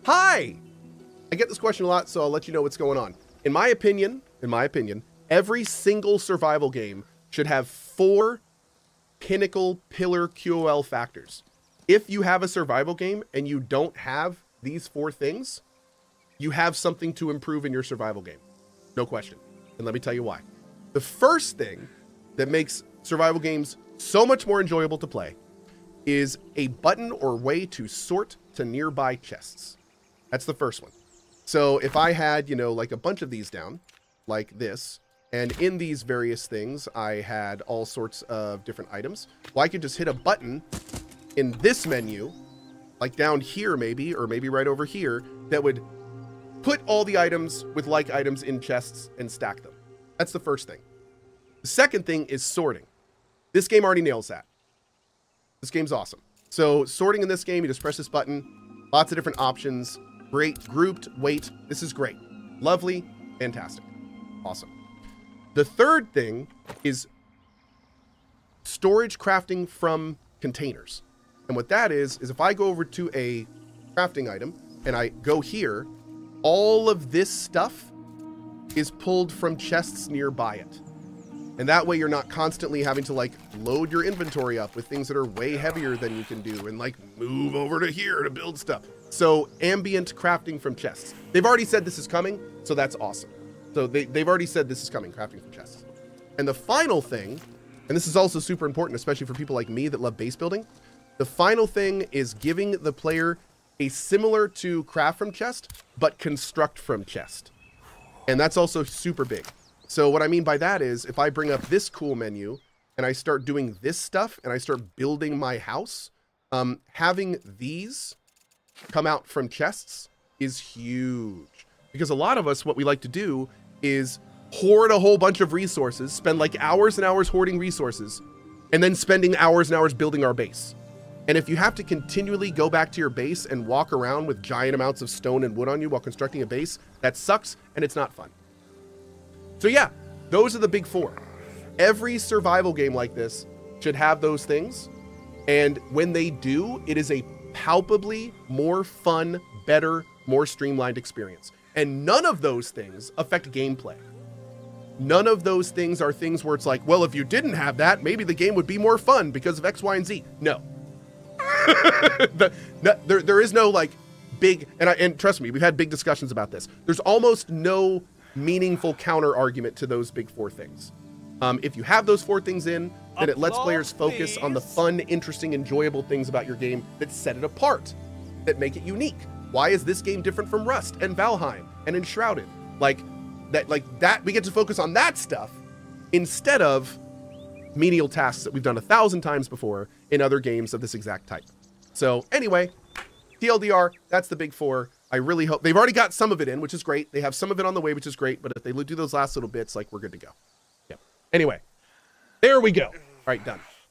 Hi! I get this question a lot, so I'll let you know what's going on. In my opinion, every single survival game should have 4 pinnacle pillar QoL factors. If you have a survival game and you don't have these 4 things, you have something to improve in your survival game. No question. And let me tell you why. The first thing that makes survival games so much more enjoyable to play is a button or way to sort to nearby chests. That's the first one. So if I had, you know, like a bunch of these down, like this, and in these various things, I had all sorts of different items, well, I could just hit a button in this menu, like down here maybe, or maybe right over here, that would put all the items with like items in chests and stack them. That's the first thing. The second thing is sorting. This game already nails that. This game's awesome. So sorting in this game, you just press this button, lots of different options, great, grouped, wait, this is great. Lovely, fantastic, awesome. The third thing is storage crafting from containers. And what that is if I go over to a crafting item and I go here, all of this stuff is pulled from chests nearby it. And that way you're not constantly having to like load your inventory up with things that are way heavier than you can do and like move over to here to build stuff. So ambient crafting from chests. They've already said this is coming, so that's awesome. So they've already said this is coming, crafting from chests. And the final thing, and this is also super important, especially for people like me that love base building, the final thing is giving the player a similar to craft from chest, but construct from chest. And that's also super big. So what I mean by that is if I bring up this cool menu and I start doing this stuff and I start building my house, having these come out from chests is huge. Because a lot of us, what we like to do is hoard a whole bunch of resources, spend like hours and hours hoarding resources, and then spending hours and hours building our base. And if you have to continually go back to your base and walk around with giant amounts of stone and wood on you while constructing a base, that sucks and it's not fun. So yeah, those are the big 4. Every survival game like this should have those things. And when they do, it is a palpably more fun, better, more streamlined experience. And none of those things affect gameplay. None of those things are things where it's like, well, if you didn't have that, maybe the game would be more fun because of X, Y, and Z. No. There is no like big, and trust me, we've had big discussions about this. There's almost no meaningful counter argument to those big 4 things. If you have those 4 things in, then it lets players focus on the fun, interesting, enjoyable things about your game that set it apart, that make it unique. Why is this game different from Rust and Valheim and Enshrouded? Like that, we get to focus on that stuff instead of menial tasks that we've done 1,000 times before in other games of this exact type. So anyway, TLDR, that's the big 4. I really hope they've already got some of it in, which is great. They have some of it on the way, which is great. But if they do those last little bits, like, we're good to go. Yeah. Anyway, there we go. All right, done.